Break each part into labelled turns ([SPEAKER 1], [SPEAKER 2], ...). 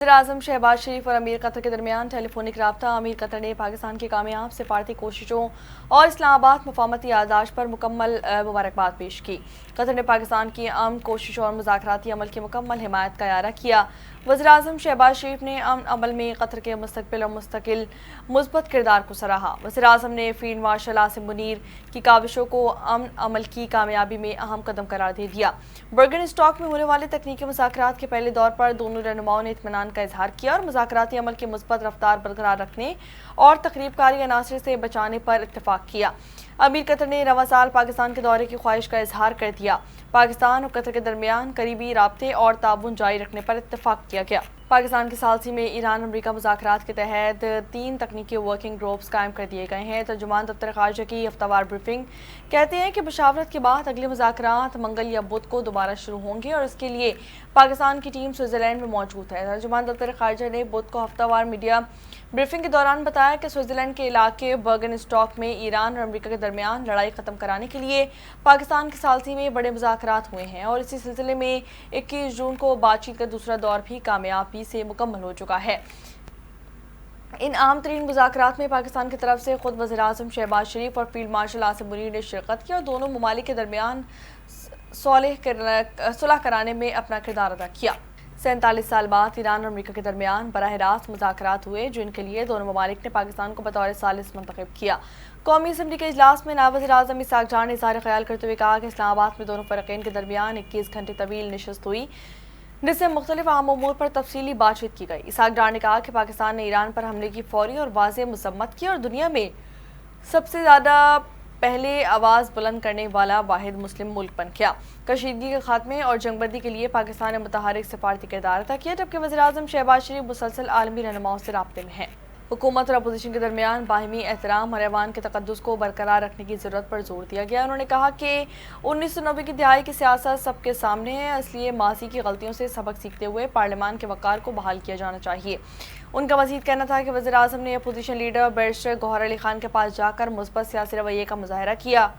[SPEAKER 1] वज़ीर-ए-आज़म शहबाज शरीफ और अमीर कतर के दरमियान टेलीफोनिक राब्ता। अमीर कतर ने पाकिस्तान की कामयाब सिफारती कोशिशों और इस्लामाबाद मफाहमती याददाश्त पर मुकम्मल मुबारकबाद पेश की। कतर ने पाकिस्तान की अमन कोशिशों और मुज़ाकराती अमल की मुकम्मल हिमायत का इयारा किया। वज़ीर-ए-आज़म शहबाज शरीफ ने अमन अमल में कतर के मुस्तक़बिल और मुस्तकिल मुस्बत किरदार को सराहा। वज़ीर-ए-आज़म ने फील्ड मार्शल आसिम मुनीर की काविशों को अमन अमल की कामयाबी में अहम कदम करार दे दिया। बर्गन स्टॉक में होने वाले तकनीकी मुज़ाकरात के पहले दौर पर दोनों रहनुमाओं ने इत्मीनान का इजहार किया और मुज़ाकराती अमल की मुस्बत रफ्तार बरकरार रखने और तकरीबकारी अनासर से बचाने पर इत्तेफाक किया। अमीर कतर ने रवां साल पाकिस्तान के दौरे की ख्वाहिश का इजहार कर दिया। पाकिस्तान और कतर के दरमियान करीबी राब्ते और ताउन जारी रखने पर इत्तेफाक किया गया। पाकिस्तान की सालसी में ईरान अमरीका मुज़ाकरात के तहत 3 तकनीकी वर्किंग ग्रुप्स कायम कर दिए गए हैं। तर्जुमान दफ्तर ख़ारजा की हफ्तावार ब्रीफिंग कहते हैं कि मुशावरत के बाद अगले मुज़ाकरात मंगल या बुध को दोबारा शुरू होंगे और इसके लिए पाकिस्तान की टीम स्विट्ज़रलैंड में मौजूद है। तर्जुमान दफ्तर ख़ारजा ने बुध को हफ्तावार मीडिया ब्रीफिंग के दौरान बताया कि स्विट्ज़रलैंड के इलाके बर्गन स्टॉक में ईरान और अमरीका के दरमियान लड़ाई ख़त्म कराने के लिए पाकिस्तान की सालसी में बड़े मुज़ाकरात हुए हैं और इसी सिलसिले में 21 जून को बातचीत का दूसरा दौर भी कामयाबी से मुकम्मल हो चुका है। इन अहम तरीन मुज़ाकरात में पाकिस्तान की तरफ से खुद वज़ीर-ए-आज़म शहबाज शरीफ और फील्ड मार्शल आसिम मुनीर ने शिरकत की और दोनों ममालिक के दरमियान सुलह कराने में अपना किरदार अदा किया। 47 साल बाद ईरान और अमरीका के दरमियान बराह रास्त मुज़ाकरात हुए, जिनके लिए दोनों ममालिक ने पाकिस्तान को बतौर सालिस मुंतखब किया। कौमी असम्बली के इजलास में नायब वज़ीर-ए-आज़म इसहाक डार ने इज़हार ख्याल करते हुए कहा कि इस्लामाबाद में दोनों फ़रीक़ैन के दरमियान 21 घंटे तवील नशस्त हुई, जिससे मुख्तलिफ अहम उमूर पर तफसीली बातचीत की गई। इसहाक डार ने कहा कि पाकिस्तान ने ईरान पर हमले की फौरी और वाज़ेह मज़म्मत की और दुनिया में सबसे ज़्यादा पहले आवाज़ बुलंद करने वाला वाहिद मुस्लिम मुल्क बन गया। कशीदगी के खात्मे और जंगबंदी के लिए पाकिस्तान ने मुतहरिक सिफारती किरदार अदा किया, जबकि वज़ीर-ए-आज़म शहबाज शरीफ मुसलसल आलमी रहनुमाओं से राब्ते में हैं। हुकूमत और अपोजिशन के दरमियान बाहिमी एहतराम और ऐवान के तक़द्दुस को बरकरार रखने की ज़रूरत पर जोर दिया गया। उन्होंने कहा कि 1990 की दिहाई की सियासत सबके सामने है, इसलिए माजी की गलतियों से सबक सीखते हुए पार्लियामान के वक़ार को बहाल किया जाना चाहिए। उनका मज़ीद कहना था कि वज़ीर-ए-आज़म ने opposition leader barrister Gohar Ali Khan के पास जाकर मुस्बत सियासी रवैये का मुज़ाहरा किया।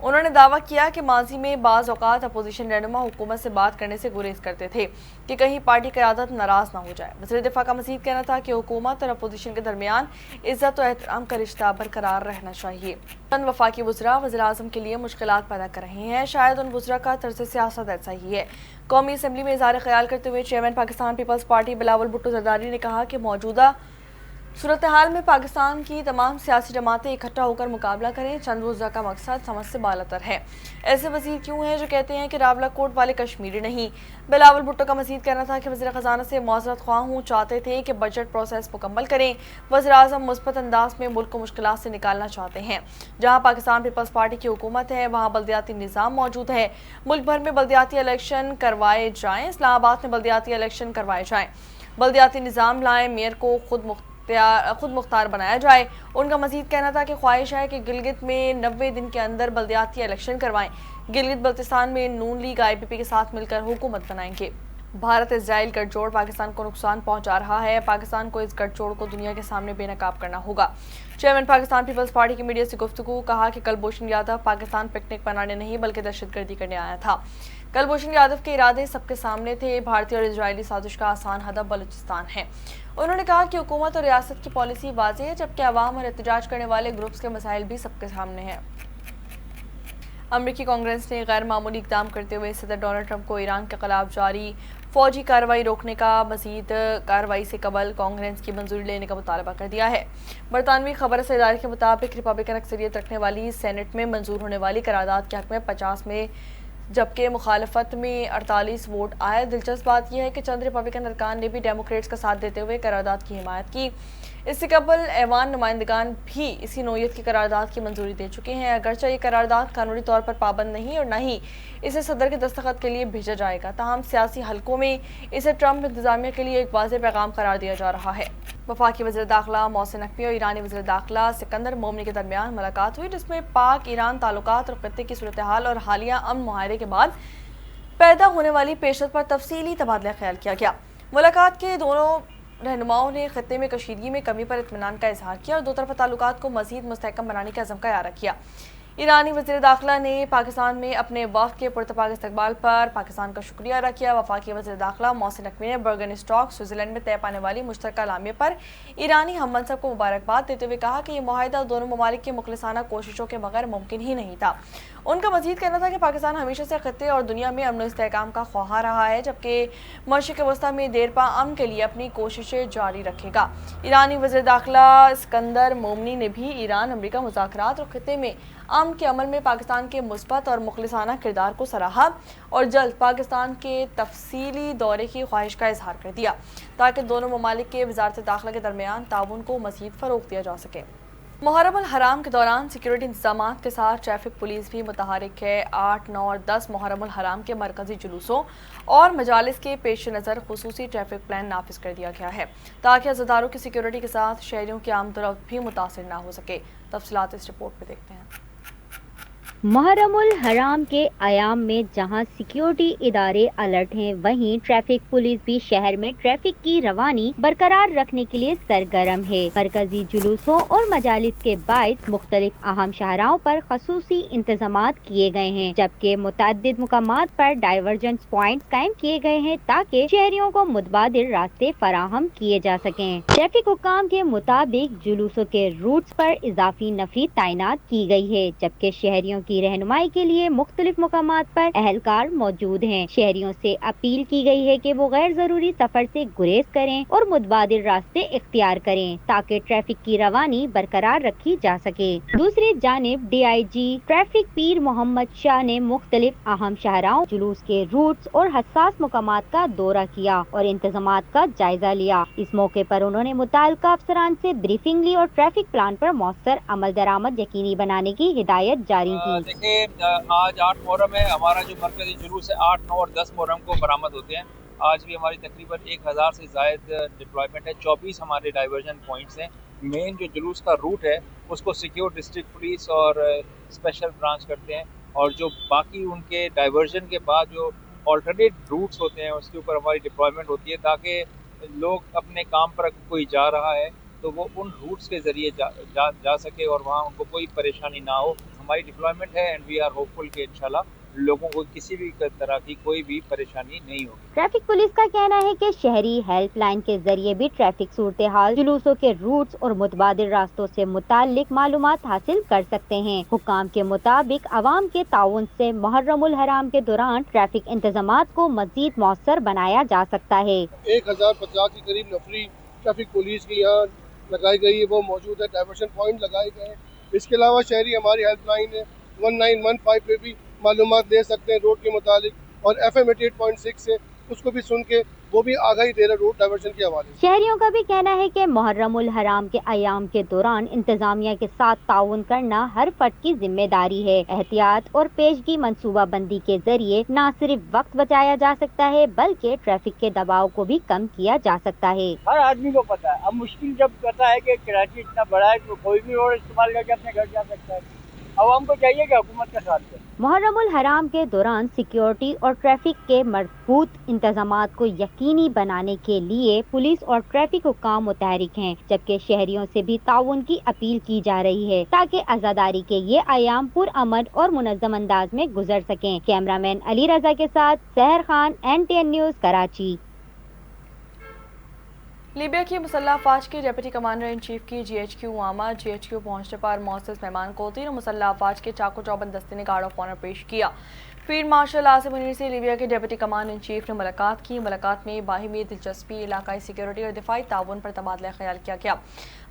[SPEAKER 1] उन्होंने दावा किया कि माजी में बाज़ औक़ात अपोजिशन रहनुमा हुकूमत से बात करने से गुरेज करते थे कि कहीं पार्टी क़यादत नाराज़ ना हो जाए। वज़ीर दिफ़ा का मज़ीद कहना था कि हुकूमत और अपोजिशन के दरमियान इज़्ज़त और एहतराम का रिश्ता बरकरार रहना चाहिए। चंद वफाकी वज़रा वज़ीर-ए-आज़म के लिए मुश्किलात पैदा कर रहे हैं, शायद उन वज़रा का तर्ज़ सियासत ऐसा ही है। कौमी असम्बली में इज़हार ख्याल करते हुए chairman Pakistan peoples party Bilawal Bhutto Zardari ने कहा कि मौजूदा सूरत हाल में पाकिस्तान की तमाम सियासी जमातें इकट्ठा होकर मुकाबला करें। चंद वज़रा का मकसद समझ से बालातर है। ऐसे वज़ीर क्यों हैं जो कहते हैं कि रावला कोट वाले कश्मीरी नहीं। बिलावल भुट्टो का मज़ीद कहना था कि वज़ीर ख़जाना से मौज़रत ख्वाह हूँ, चाहते थे कि बजट प्रोसेस मुकम्मल करें। वज़ीर-ए-आज़म मुस्बत अंदाज में मुल्क को मुश्किलात से निकालना चाहते हैं। जहाँ पाकिस्तान पीपल्स पार्टी की हुकूमत है, वहाँ बल्दियाती निज़ाम मौजूद है। मुल्क भर में बल्दियाती इलेक्शन करवाए जाएँ, इस्लामाबाद में बल्दियाती इलेक्शन करवाए जाएँ, बल्दियाती निज़ाम लाएँ, मेयर को खुद मुख्तार बनाया जाए। उनका मज़ीद कहना था कि ख्वाहिश है कि गिलगित में 90 दिन के अंदर बल्दियाती इलेक्शन करवाएं। गिलगित बल्तिस्तान में नून लीग IPP के साथ मिलकर हुकूमत बनाएंगे। भारत इजराइल गठजोड़ पाकिस्तान को नुकसान पहुंचा रहा है, पाकिस्तान को इस गठजोड़ को दुनिया के सामने बेनकाब करना होगा। चेयरमैन पाकिस्तान पीपल्स पार्टी की मीडिया से गुफ्तगू कहा कि कुलभूषण यादव पाकिस्तान पिकनिक मनाने नहीं बल्कि दहशतगर्दी करने आया था। कुलभूषण यादव के इरादे सबके सामने थे। भारतीय और इजरायली साजिश का आसान हदफ बलूचिस्तान है। उन्होंने कहा कि हुकूमत और रियासत की पॉलिसी वाज़ेह है, जबकि अवाम और एहतजाज करने वाले ग्रुप्स के मसाइल भी सबके सामने हैं। अमरीकी कांग्रेस ने गैर मामूली इक़दाम करते हुए सदर डोनाल्ड ट्रंप को ईरान के खिलाफ जारी फौजी कार्रवाई रोकने का मज़ीद कार्रवाई से कबल कांग्रेस की मंजूरी लेने का मुतालबा कर दिया है। बरतानवी खबर से इदारे के मुताबिक रिपब्लिकन अक्सरियत रखने वाली सेनेट में मंजूर होने वाली करारदाद के हक़ में 50 में, जबकि मुखालफत में 48 वोट आए। दिलचस्प बात यह है कि चंद रिपब्लिकन अरकान ने भी डेमोक्रेट्स का साथ देते हुए करारदाद की हिमायत की। इससे कबल ऐवान नुमाइंदगान भी इसी नौयत की करारदाद की मंजूरी दे चुके हैं। अगरचे ये करारदाद कानूनी तौर पर पाबंद नहीं और न ही इसे सदर के दस्तखत के लिए भेजा जाएगा, ताहम सियासी हलकों में इसे ट्रंप इंतजामिया के लिए एक वाज़ेह पैगाम करार दिया जा रहा है। वफाकी वज़ीर दाखिला मोहसिन नकवी और ईरानी वज़ीर दाखिला सिकंदर मोमनी के दरमियान मुलाकात हुई, जिसमें पाक ईरान ताल्लुकात और खत्ते की सूरत हाल और हालिया अमन मुआहरे के बाद पैदा होने वाली पेशरत पर तफसीली तबादला ख्याल किया गया। मुलाकात के दोनों रहनुमाओं ने खत्ते में कशीदगी में कमी पर इत्मीनान का इजहार किया और दो तरफा ताल्लुकात को मज़ीद मुस्तहकम बनाने के अज़म का इरादा किया। ایرانی وزیر داخلہ نے پاکستان میں اپنے وفد کے پرتپاک استقبال پر پاکستان کا شکریہ ادا کیا۔ وفاقی وزیر داخلہ محسن نقوی نے برگن اسٹاک سوئٹزرلینڈ میں طے پانے والی مشترکہ اعلامیہ پر ایرانی ہم منصب کو مبارکباد دیتے ہوئے کہا کہ یہ معاہدہ دونوں ممالک کی مخلصانہ کوششوں کے بغیر ممکن ہی نہیں تھا۔ ان کا مزید کہنا تھا کہ پاکستان ہمیشہ سے خطے اور دنیا میں امن و استحکام کا خواہاں رہا ہے، جبکہ مشرق وسطیٰ میں دیرپا امن کے لیے اپنی کوششیں جاری رکھے گا۔ ایرانی وزیر داخلہ اسکندر مومنی نے بھی ایران امریکہ مذاکرات اور خطے میں امن کے عمل میں پاکستان کے مثبت اور مخلصانہ کردار کو سراہا اور جلد پاکستان کے تفصیلی دورے کی خواہش کا اظہار کر دیا تاکہ دونوں ممالک کے وزارت داخلہ کے درمیان تعاون کو مزید فروغ دیا جا سکے۔ محرم الحرام کے دوران سیکیورٹی انتظامات کے ساتھ ٹریفک پولیس بھی متحرک ہے۔ 8، 9 اور 10 محرم الحرام کے مرکزی جلوسوں اور مجالس کے پیش نظر خصوصی ٹریفک پلان نافذ کر دیا گیا ہے تاکہ عزاداروں کی سیکیورٹی کے ساتھ شہریوں کی آمد و رفت بھی متاثر نہ ہو سکے۔ تفصیلات اس رپورٹ میں دیکھتے ہیں۔
[SPEAKER 2] محرم الحرام کے ایام میں جہاں سیکیورٹی ادارے الرٹ ہیں، وہیں ٹریفک پولیس بھی شہر میں ٹریفک کی روانی برقرار رکھنے کے لیے سرگرم ہے۔ مرکزی جلوسوں اور مجالس کے باعث مختلف اہم شاہراہوں پر خصوصی انتظامات کیے گئے ہیں، جبکہ متعدد مقامات پر ڈائیورجنس پوائنٹس قائم کیے گئے ہیں تاکہ شہریوں کو متبادل راستے فراہم کیے جا سکیں۔ ٹریفک حکام کے مطابق جلوسوں کے روٹس پر اضافی نفری تعینات کی گئی ہے، جبکہ شہریوں کی رہنمائی کے لیے مختلف مقامات پر اہلکار موجود ہیں۔ شہریوں سے اپیل کی گئی ہے کہ وہ غیر ضروری سفر سے گریز کریں اور متبادل راستے اختیار کریں تاکہ ٹریفک کی روانی برقرار رکھی جا سکے۔ دوسری جانب ڈی آئی جی ٹریفک پیر محمد شاہ نے مختلف اہم شاہراہوں، جلوس کے روٹس اور حساس مقامات کا دورہ کیا اور انتظامات کا جائزہ لیا۔ اس موقع پر انہوں نے متعلقہ افسران سے بریفنگ لی اور ٹریفک پلان پر مؤثر عمل درآمد یقینی بنانے کی ہدایت جاری کی۔
[SPEAKER 3] دیکھیے، آج 8 محرم ہے، ہمارا جو مرکزی جلوس ہے 8، 9 اور 10 محرم کو برآمد ہوتے ہیں۔ آج بھی ہماری تقریباً 1000 سے زائد ڈپلائمنٹ ہے، 24 ہمارے ڈائیورژن پوائنٹس ہیں۔ مین جو جلوس کا روٹ ہے اس کو سیکیور ڈسٹرکٹ پولیس اور اسپیشل برانچ کرتے ہیں، اور جو باقی ان کے ڈائیورژن کے بعد جو آلٹرنیٹ روٹس ہوتے ہیں اس کے اوپر ہماری ڈپلائمنٹ ہوتی ہے تاکہ لوگ اپنے کام پر کوئی جا رہا ہے تو وہ ان روٹس کے ذریعے جا سکے اور وہاں ان کو کوئی پریشانی نہ ہو۔ ہماری ڈپلائمنٹ ہے اینڈ وی آر ہوپ فل کہ انشاءاللہ لوگوں کو کسی بھی طرح کی کوئی بھی پریشانی نہیں ہوگی۔
[SPEAKER 2] ٹریفک پولیس کا کہنا ہے کہ شہری ہیلپ لائن کے ذریعے بھی ٹریفک صورتحال، جلوسوں کے روٹس اور متبادل راستوں سے متعلق معلومات حاصل کر سکتے ہیں۔ حکام کے مطابق عوام کے تعاون سے محرم الحرام کے دوران ٹریفک انتظامات کو مزید مؤثر بنایا جا سکتا ہے۔
[SPEAKER 4] 1050 کے قریب نفری ٹریفک پولیس کی یہاں لگائی گئی ہے، وہ موجود ہے، ڈائیورشن پوائنٹ لگائے گئے ہیں۔ اس کے علاوہ شہری ہماری ہیلپ لائن ہے 1915 پہ بھی معلومات دے سکتے ہیں روڈ کے متعلق، اور FM 88.6 سے اس کو بھی سن کے وہ بھی آگاہی دے رہے روڈ ڈائیورشن کے حوالے سے۔
[SPEAKER 2] شہریوں کا بھی کہنا ہے کہ محرم الحرام کے ایام کے دوران انتظامیہ کے ساتھ تعاون کرنا ہر فرد کی ذمہ داری ہے۔ احتیاط اور پیشگی منصوبہ بندی کے ذریعے نہ صرف وقت بچایا جا سکتا ہے بلکہ ٹریفک کے دباؤ کو بھی کم کیا جا سکتا ہے۔
[SPEAKER 5] ہر آدمی کو پتا ہے، اب مشکل جب پتا ہے کہ کراچی اتنا بڑا ہے تو کوئی بھی روڈ استعمال کر کے اپنے گھر جا سکتا ہے۔ عوام کو چاہیے کہ حکومت کا ساتھ دے۔
[SPEAKER 2] محرم الحرام کے دوران سیکیورٹی اور ٹریفک کے مربوط انتظامات کو یقینی بنانے کے لیے پولیس اور ٹریفک حکام متحرک ہیں، جبکہ شہریوں سے بھی تعاون کی اپیل کی جا رہی ہے تاکہ عزاداری کے یہ ایام پرامن اور منظم انداز میں گزر سکیں۔ کیمرہ مین علی رضا کے ساتھ Sahar Khan, NTN news, Karachi.
[SPEAKER 1] Libya کی مسلح افواج کی ڈپٹی کمانڈر ان چیف کی GHQ عامہ GHQ پہنچنے پر معزز مہمان کو تینوں مسلح افواج کے چاقو چوبند دستے نے گارڈ آف آنر پیش کیا۔ فیلڈ مارشل عاصم منیر سے لیبیا کے ڈپٹی کمانڈر ان چیف نے ملاقات کی۔ ملاقات میں باہمی دلچسپی، علاقائی سیکیورٹی اور دفاعی تعاون پر تبادلہ خیال کیا گیا۔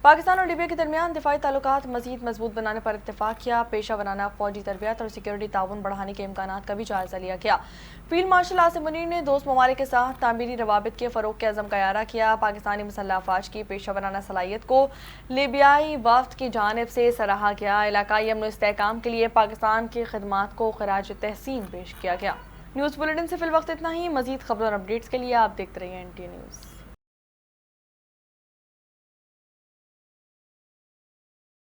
[SPEAKER 1] پاکستان اور لیبیا کے درمیان دفاعی تعلقات مزید مضبوط بنانے پر اتفاق کیا۔ پیشہ ورانہ فوجی تربیت اور سیکیورٹی تعاون بڑھانے کے امکانات کا بھی جائزہ لیا گیا۔ فیلڈ مارشل عاصم منیر نے دوست ممالک کے ساتھ تعمیری روابط کے فروغ کے عزم کا اعادہ کیا۔ پاکستانی مسلح افواج کی پیشہ ورانہ صلاحیت کو لیبیائی وفد کی جانب سے سراہا گیا۔ علاقائی امن و استحکام کے لیے پاکستان کی خدمات کو خراج تحسین پیش کیا گیا۔ نیوز بلیٹن سے فی الوقت اتنا ہی۔ مزید خبروں اور اپڈیٹس کے لیے آپ دیکھتے رہیے NTN نیوز۔